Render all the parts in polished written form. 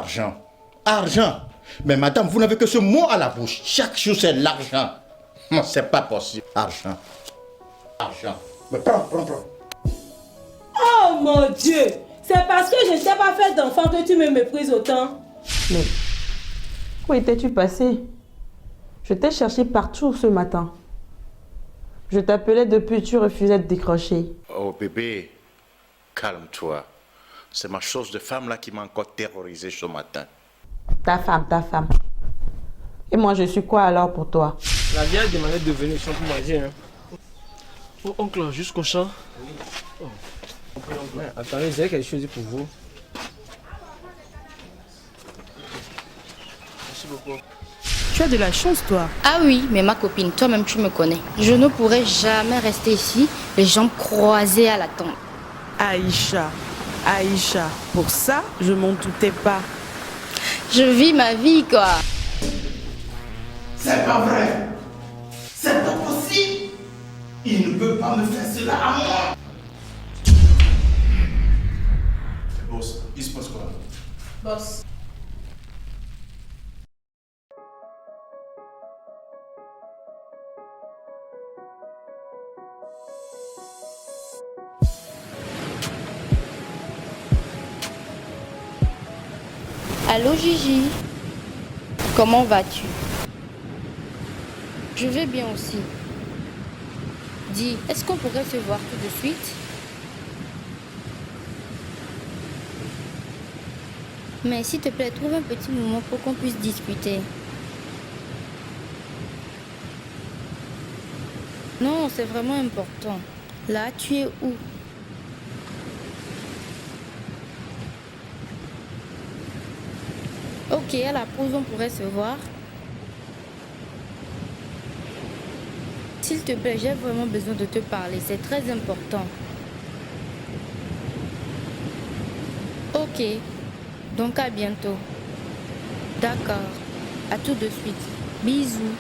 Argent. Argent. Mais madame, vous n'avez que ce mot à la bouche. Chaque jour, c'est l'argent. Non, c'est pas possible. Argent. Argent. Mais prends. Oh mon Dieu! C'est parce que je ne t'ai pas fait d'enfant que tu me méprises autant. Mais où étais-tu passé? Je t'ai cherché partout ce matin. Je t'appelais depuis, tu refusais de décrocher. Oh bébé, calme-toi. C'est ma chose de femme là qui m'a encore terrorisé ce matin. Ta femme. Et moi, je suis quoi alors pour toi? La vieille demandait de venir au champ pour manger. Hein. Oh, oncle, jusqu'au champ. Oh. Ouais, attendez, j'ai quelque chose pour vous. Merci beaucoup. Tu as de la chance, toi. Ah oui, mais ma copine, toi-même tu me connais. Je ne pourrais jamais rester ici, les jambes croisées à la tombe. Aïcha, pour ça, je m'en doutais pas. Je vis ma vie, quoi. C'est pas vrai. C'est pas possible. Il ne peut pas me faire cela à moi. Boss, il se passe quoi? Boss. Allô Gigi, comment vas-tu? Je vais bien aussi. Dis, est-ce qu'on pourrait se voir tout de suite? Mais s'il te plaît, trouve un petit moment pour qu'on puisse discuter. Non, c'est vraiment important. Là, tu es où? Ok, à la pause, on pourrait se voir. S'il te plaît, j'ai vraiment besoin de te parler. C'est très important. Ok. Donc à bientôt. D'accord. À tout de suite. Bisous.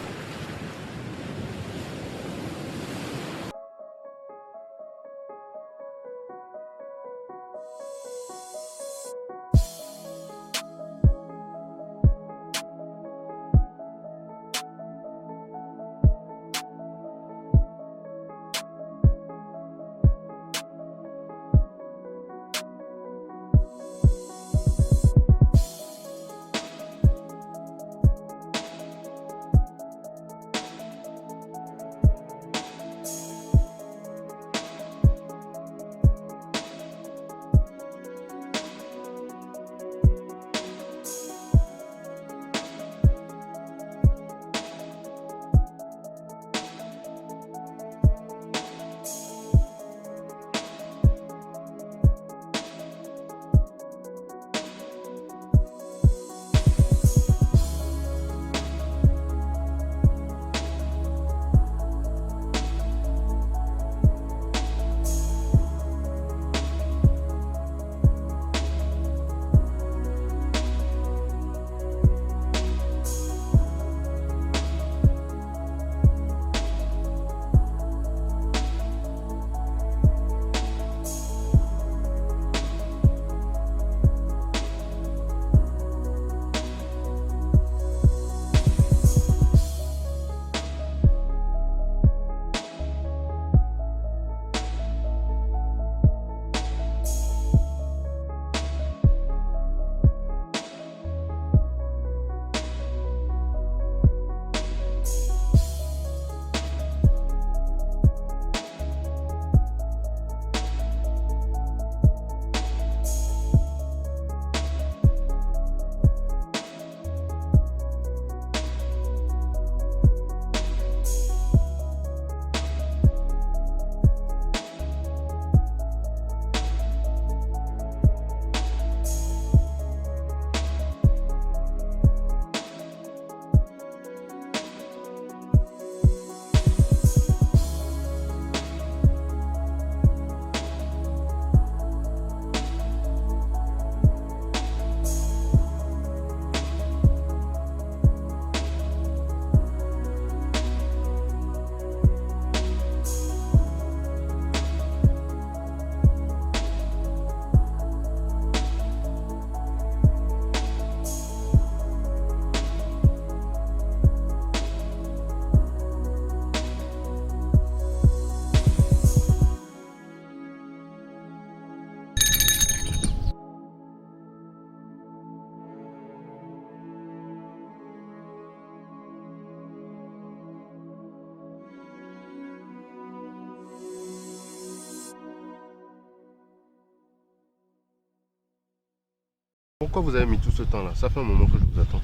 Pourquoi vous avez mis tout ce temps là? Ça fait un moment que je vous attends.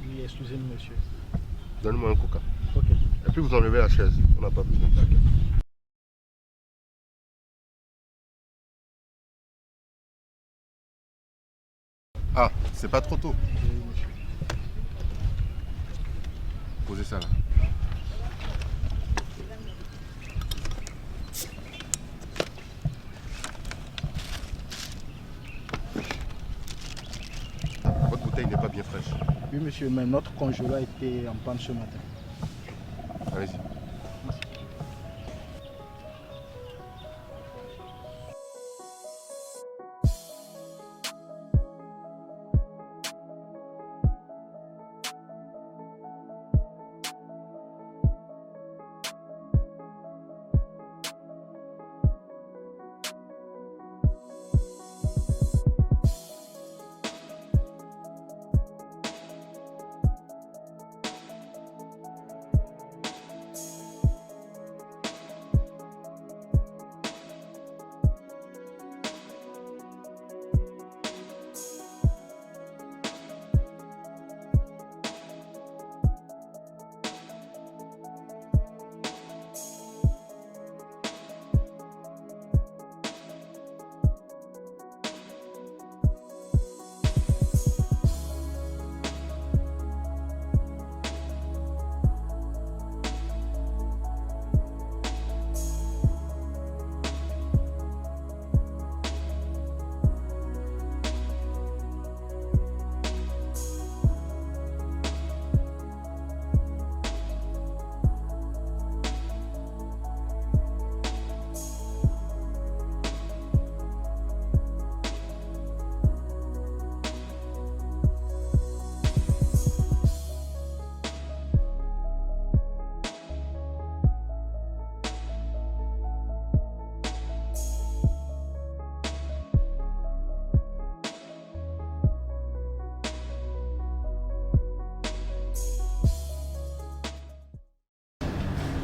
Oui, excusez-moi, monsieur. Donnez-moi un coca. Ok. Et puis vous enlevez la chaise. On n'a pas besoin. Ah, c'est pas trop tôt. Posez ça là. Votre bouteille n'est pas bien fraîche. Oui, monsieur, mais notre congélateur a été en panne ce matin. Allez-y.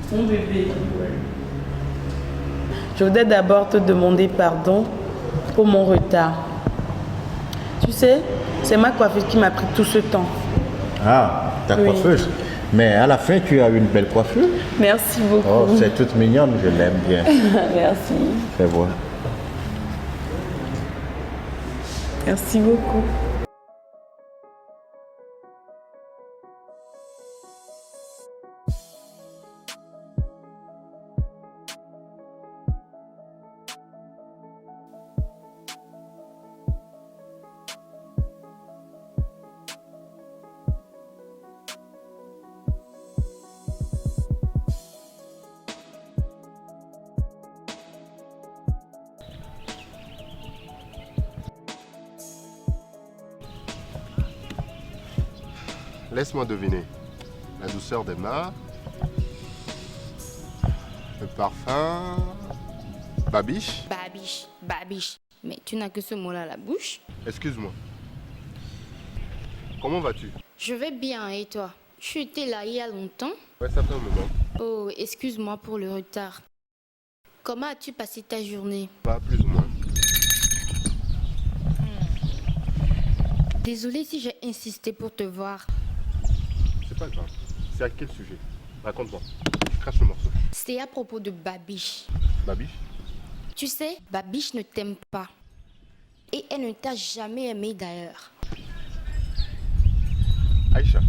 Mon bébé, je voudrais d'abord te demander pardon pour mon retard. Tu sais, c'est ma coiffeuse qui m'a pris tout ce temps. Ah, ta Oui. coiffeuse. Mais à la fin, tu as une belle coiffure. Merci beaucoup. Oh, c'est toute mignonne, je l'aime bien. Merci. Fais voir. Merci beaucoup. Laisse-moi deviner. La douceur des mains. Le parfum. Babiche. Babiche, babiche. Mais tu n'as que ce mot-là à la bouche. Excuse-moi. Comment vas-tu? Je vais bien, et toi? Tu étais là il y a longtemps? Ouais, ça fait un moment. Oh, excuse-moi pour le retard. Comment as-tu passé ta journée? Pas plus ou moins. Désolée si j'ai insisté pour te voir. C'est pas grave. C'est à quel sujet? Raconte-moi. Je crache le morceau. C'est à propos de Babiche. Babiche? Tu sais, Babiche ne t'aime pas. Et elle ne t'a jamais aimé d'ailleurs. Aïcha.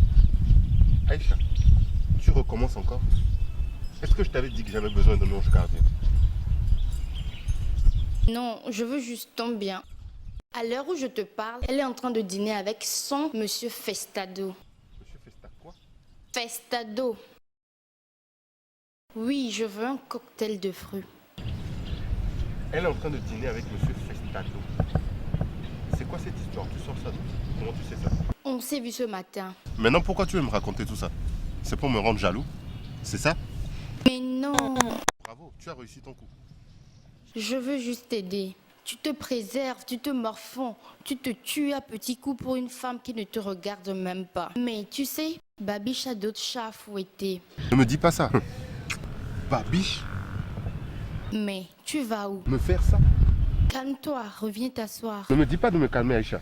Aïcha. Tu recommences encore? Est-ce que je t'avais dit que j'avais besoin d'un ange gardien? Non, je veux juste ton bien. À l'heure où je te parle, elle est en train de dîner avec son monsieur Festado. Monsieur Festa quoi? Festado. Oui, je veux un cocktail de fruits. Elle est en train de dîner avec monsieur Festado. C'est quoi cette histoire? Tu sors ça d'où? Comment tu sais ça? On s'est vu ce matin. Maintenant, pourquoi tu veux me raconter tout ça? C'est pour me rendre jaloux? C'est ça? Mais non, Bravo, tu as réussi ton coup. je veux juste t'aider. Tu te préserves, tu te morfonds, tu te tues à petits coups pour une femme qui ne te regarde même pas. Mais tu sais, Babiche a d'autres chats à fouetter. Ne me dis pas ça. Babiche? Mais tu vas où? Me faire ça? Calme-toi, reviens t'asseoir. Ne me dis pas de me calmer, Aïcha.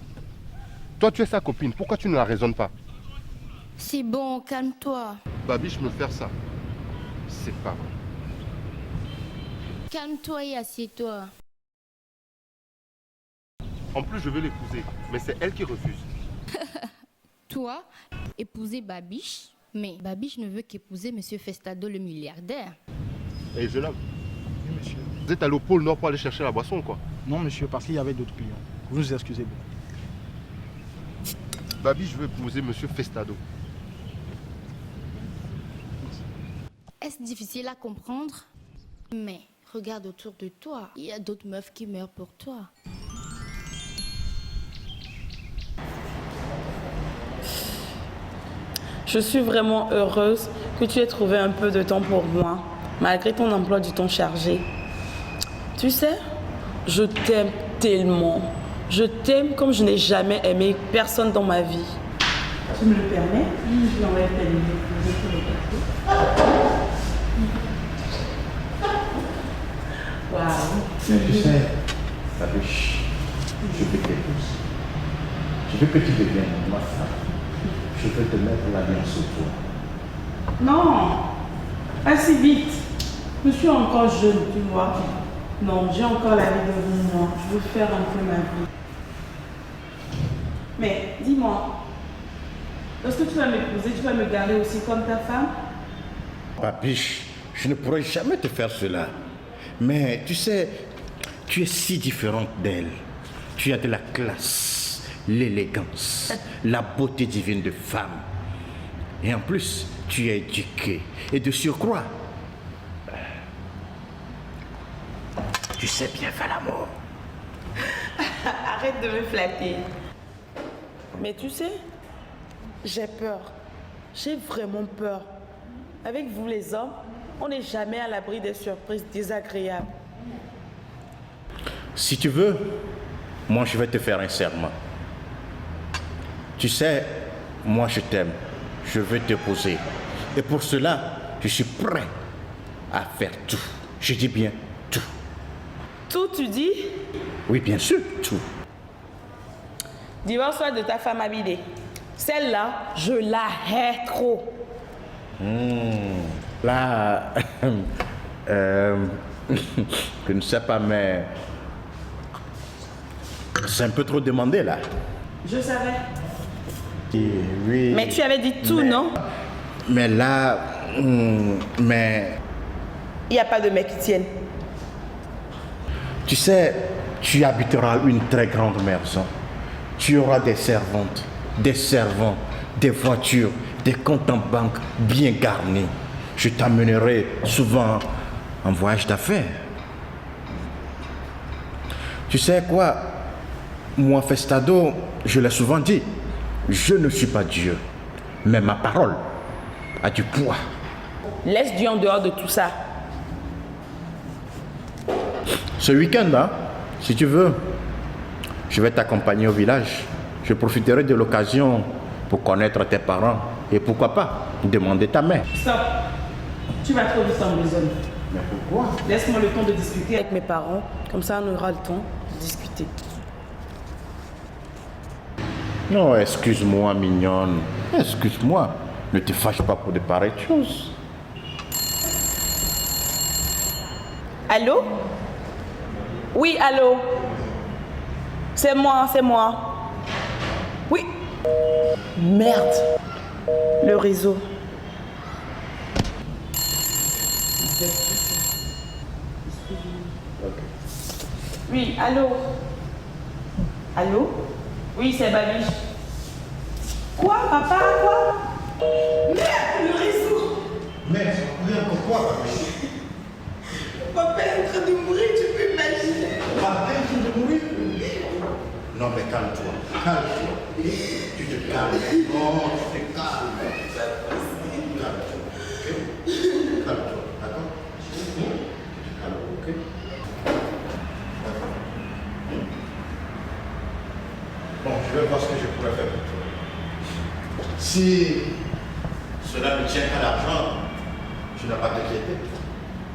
Toi, tu es sa copine. Pourquoi tu ne la raisonnes pas? C'est bon, calme-toi. Babiche me faire ça. C'est pas vrai. Calme-toi et assieds-toi. En plus, je veux l'épouser. Mais c'est elle qui refuse. Toi, épouser Babiche, mais Babiche ne veut qu'épouser Monsieur Festado le milliardaire. Et jeune homme, Oui, monsieur. vous êtes allé au pôle Nord pour aller chercher la boisson, quoi. Non, monsieur, parce qu'il y avait d'autres clients. Vous nous excusez beaucoup. Babiche veut épouser Monsieur Festado. Est-ce difficile à comprendre? Mais regarde autour de toi. Il y a d'autres meufs qui meurent pour toi. Je suis vraiment heureuse que tu aies trouvé un peu de temps pour moi, malgré ton emploi du temps chargé. Tu sais, je t'aime tellement. Je t'aime comme je n'ai jamais aimé personne dans ma vie. Tu me le permets? Je l'enlève ta lumière. Waouh. Mais tu sais, Babiche, je veux que t'épouses. Je veux que tu deviennes ma femme. Je veux te mettre l'alliance sur toi. Non, pas si vite. Je suis encore jeune, tu vois. Non, j'ai encore la vie devant moi. Je veux faire un peu ma vie. Mais dis-moi, lorsque tu vas m'épouser, tu vas me garder aussi comme ta femme? Babiche, je ne pourrais jamais te faire cela. Mais tu sais, tu es si différente d'elle. Tu as de la classe, l'élégance, la beauté divine de femme. Et en plus, tu es éduquée. Et de surcroît, tu sais bien faire l'amour. Arrête de me flatter. Mais tu sais, j'ai peur. J'ai vraiment peur. Avec vous les hommes, on n'est jamais à l'abri des surprises désagréables. Si tu veux, moi je vais te faire un serment. Tu sais, moi je t'aime. Je veux t'épouser. Et pour cela, je suis prêt à faire tout. Je dis bien tout. Tout, tu dis? Oui, bien sûr, tout. Divorce-toi de ta femme habillée. Celle-là, je la hais trop. Là, je ne sais pas, mais c'est un peu trop demandé là. Je savais. Et oui. Mais tu avais dit tout, non? Mais là, mais Il n'y a pas de mec qui tienne. tu sais, tu habiteras une très grande maison. Tu auras des servantes, des servants, des voitures, des comptes en banque bien garnis. Je t'amènerai souvent en voyage d'affaires. Tu sais quoi? Moi, Festado, je l'ai souvent dit, je ne suis pas Dieu, mais ma parole a du poids. Laisse Dieu en dehors de tout ça. Ce week-end, hein, si tu veux, je vais t'accompagner au village. Je profiterai de l'occasion pour connaître tes parents et pourquoi pas demander ta main. Stop. Tu vas trop vite en besogne. Mais pourquoi? Laisse-moi le temps de discuter avec mes parents. Comme ça, on aura le temps de discuter. Non, excuse-moi, mignonne. Excuse-moi. Ne te fâche pas pour de pareilles choses. Allô? Oui, allô? C'est moi, c'est moi. Oui. Merde. Le réseau. Oui, allô? Allô? Oui, c'est Babiche. Quoi, papa? Quoi? Merde, le réseau. Mais pourquoi? Papa est en train de mourir, tu peux imaginer. Papa est en train de mourir? Non, mais calme-toi. Calme-toi. Tu te calmes. Non, tu te calmes. Calme-toi. Ok? Calme-toi. D'accord? Tu te calmes, ok? D'accord. Bon, je vais voir ce que je pourrais faire pour toi. Si cela ne tient qu'à l'argent, tu n'as pas d'inquiéter.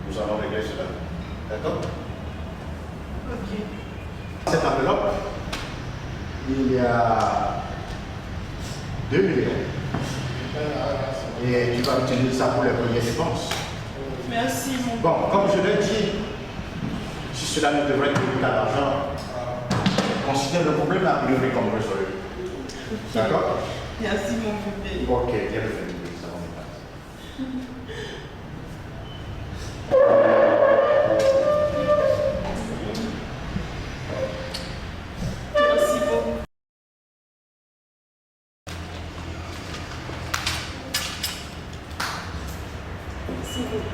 Nous allons régler cela. D'accord? Ok. Cette enveloppe, il y a 2 millions. Et tu vas utiliser ça pour les premières dépenses. Merci, mon Bon, comme je l'ai dit, si cela ne devrait te coûter d'argent, considère le problème a priori comme résolu. D'accord? Merci, mon bébé. Ok, bien fait. Ça va me passer. Merci beaucoup. Merci beaucoup.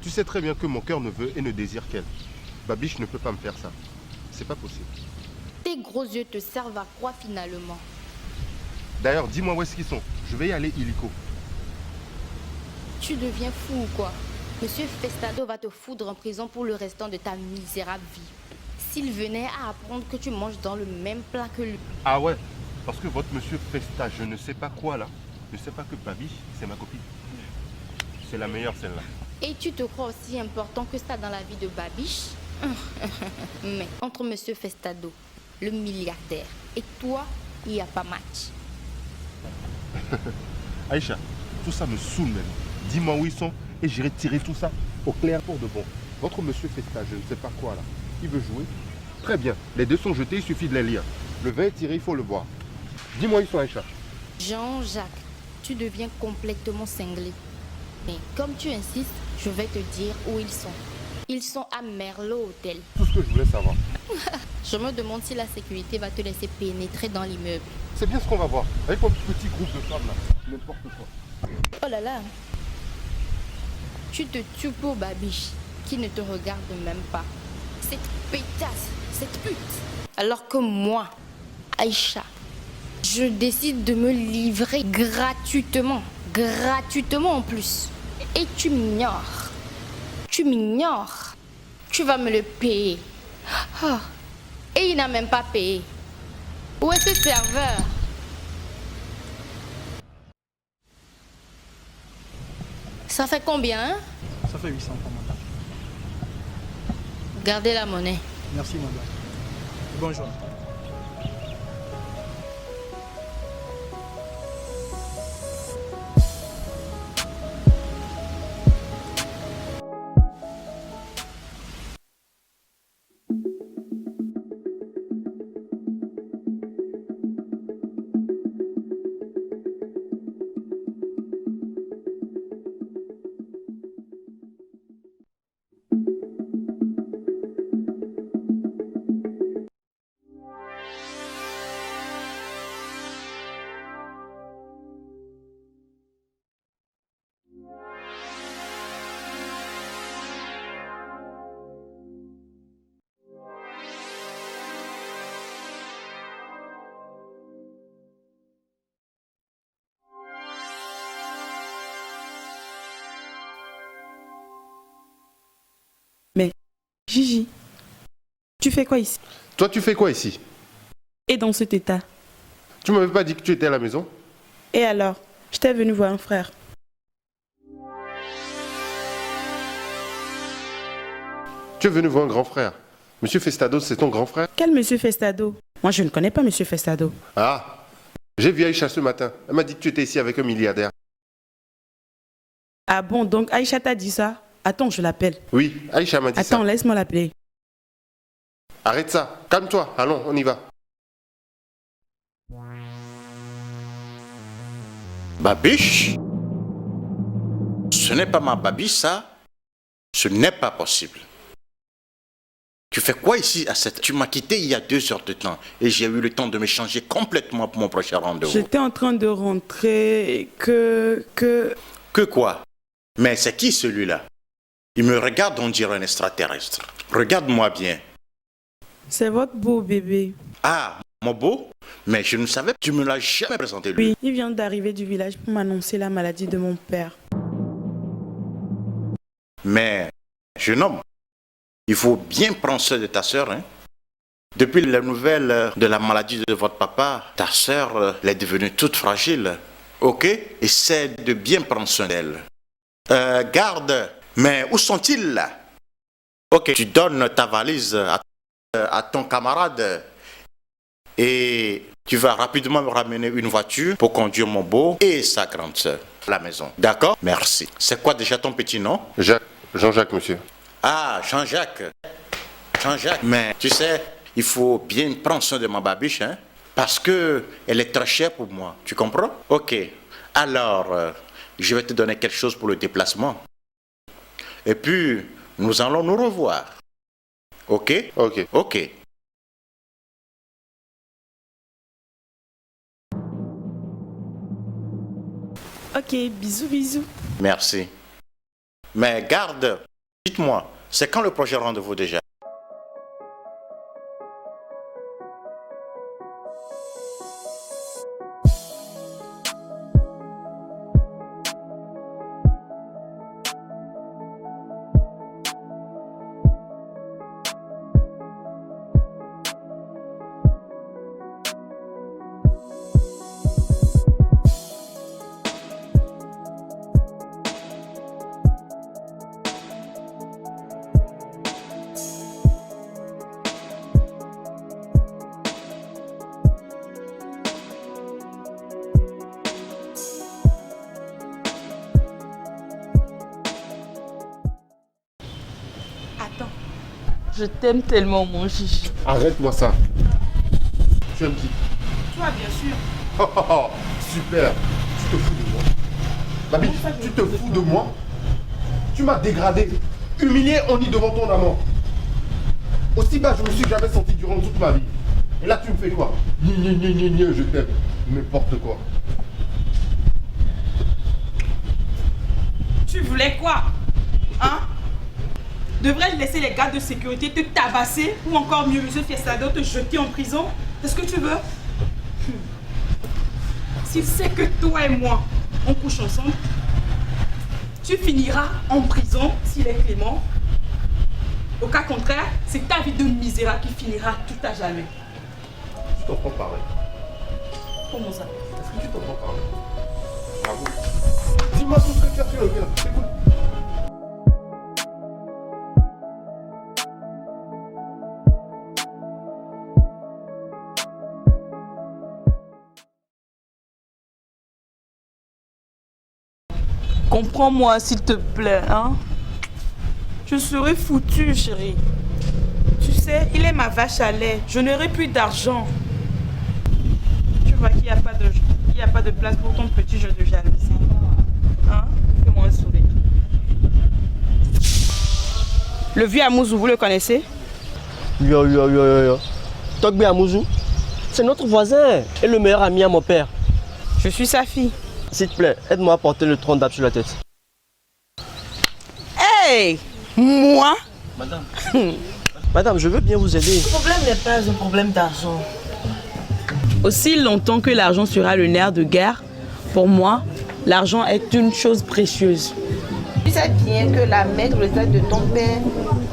Tu sais très bien que mon cœur ne veut et ne désire qu'elle. Babiche ne peut pas me faire ça. C'est pas possible. Tes gros yeux te servent à quoi finalement? D'ailleurs, dis-moi où est-ce qu'ils sont. Je vais y aller illico. Tu deviens fou ou quoi? Monsieur Festado va te foudre en prison pour le restant de ta misérable vie. S'il venait à apprendre que tu manges dans le même plat que lui. Ah ouais, parce que votre monsieur Festa, je ne sais pas quoi là, ne sait pas que Babiche, c'est ma copine. C'est la meilleure celle-là. Et tu te crois aussi important que ça dans la vie de Babiche? Mais entre Monsieur Festado, le milliardaire, et toi, il n'y a pas match. Aïcha, tout ça me saoule même. Dis-moi où ils sont et j'irai tirer tout ça au clair pour de bon. Votre monsieur Festa, je ne sais pas quoi là, il veut jouer. Très bien, les deux sont jetés, il suffit de les lire. Le vin est tiré, il faut le boire. Dis-moi où ils sont, Aïcha. Jean-Jacques, tu deviens complètement cinglé. Mais comme tu insistes, je vais te dire où ils sont. Ils sont à Merlot Hôtel. Tout ce que je voulais savoir. Je me demande si la sécurité va te laisser pénétrer dans l'immeuble. C'est bien ce qu'on va voir. Avec mon petit groupe de femmes là, n'importe quoi. Oh là là. Tu te tues pour Babiche, qui ne te regarde même pas. Cette pétasse, cette pute. Alors que moi, Aïcha, je décide de me livrer gratuitement. Gratuitement en plus. Et tu m'ignores. Tu m'ignores. Tu vas me le payer. Ah. Et il n'a même pas payé. Où est ce serveur? Ça fait combien, hein? Ça fait 800 francs, madame. Gardez la monnaie. Merci, madame. Bonjour. Mais, Gigi, tu fais quoi ici? Toi, tu fais quoi ici? Et dans cet état? Tu m'avais pas dit que tu étais à la maison? Et alors? J'étais venu voir un frère. Tu es venu voir un grand frère. Monsieur Festado, c'est ton grand frère? Quel monsieur Festado? Moi, je ne connais pas monsieur Festado. Ah, j'ai vu Aïcha ce matin. Elle m'a dit que tu étais ici avec un milliardaire. Ah bon, donc Aïcha t'a dit ça? Attends, je l'appelle. Oui, Aïcha m'a dit ça. Attends, laisse-moi l'appeler. Arrête ça. Calme-toi. Allons, on y va. Babiche? Ce n'est pas ma babiche, ça. Ce n'est pas possible. Tu fais quoi ici à cette... Tu m'as quitté il y a 2 heures de temps et j'ai eu le temps de me changer complètement pour mon prochain rendez-vous. J'étais en train de rentrer et que... Que quoi? Mais c'est qui celui-là? Il me regarde, on dirait un extraterrestre. Regarde-moi bien. C'est votre beau bébé. Ah, mon beau? Mais je ne savais pas, tu me l'as jamais présenté lui. Oui, il vient d'arriver du village pour m'annoncer la maladie de mon père. Mais, jeune homme, il faut bien prendre soin de ta sœur. Hein? Depuis la nouvelle de la maladie de votre papa, ta sœur elle est devenue toute fragile. Ok? Essaie de bien prendre soin d'elle. Garde, mais où sont-ils là? Ok, tu donnes ta valise à ton camarade et tu vas rapidement me ramener une voiture pour conduire mon beau et sa grande sœur à la maison. D'accord? Merci. C'est quoi déjà ton petit nom? Jean-Jacques, monsieur. Ah, Jean-Jacques. Jean-Jacques. Mais tu sais, il faut bien prendre soin de ma babiche, hein? Parce qu'elle est très chère pour moi. Tu comprends? Ok. Alors, je vais te donner quelque chose pour le déplacement. Et puis, nous allons nous revoir. Ok? Ok. Ok. Ok, bisous, bisous. Merci. Mais garde, dites-moi, c'est quand le prochain rendez-vous déjà? Attends. Je t'aime tellement, mon chichi. Arrête-moi ça. Tu aimes qui? Toi, bien sûr. Oh, oh, oh, super. Tu te fous de moi. Babi, tu te fous de moi? Tu m'as dégradé, humilié en y devant ton amant. Aussi bas, je me suis jamais senti durant toute ma vie. Et là, tu me fais quoi? Je t'aime. N'importe quoi. Tu voulais quoi? Hein? Devrais-je laisser les gardes de sécurité te tabasser ou encore mieux, monsieur Fiestado, te jeter en prison? C'est ce que tu veux? S'il sait que toi et moi, on couche ensemble, tu finiras en prison s'il est clément. Au cas contraire, c'est ta vie de misérable qui finira tout à jamais. Tu t'entends parler? Comment ça? Est-ce que tu t'entends parler? Bravo. Dis-moi tout ce que tu as fait, le gars. Écoute. Comprends-moi, s'il te plaît, hein? Je serai foutue, chérie. Tu sais, il est ma vache à lait. Je n'aurai plus d'argent. Tu vois qu'il n'y a pas de place pour ton petit jeu de jalousie. Hein? Fais-moi un sourire. Le vieux Amouzou, vous le connaissez? Yo. Togbe Amouzou, c'est notre voisin et le meilleur ami à mon père. Je suis sa fille. S'il te plaît, aide-moi à porter le tronc d'arbre sur la tête. Hey! Moi? Madame. Madame, je veux bien vous aider. Le problème n'est pas un problème d'argent. Aussi longtemps que l'argent sera le nerf de guerre, pour moi, l'argent est une chose précieuse. Tu sais bien que la maigre retraite de ton père,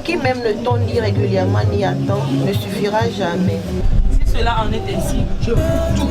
qui même ne t'en ni régulièrement ni à temps, ne suffira jamais. Si cela en est ainsi, je fous tout.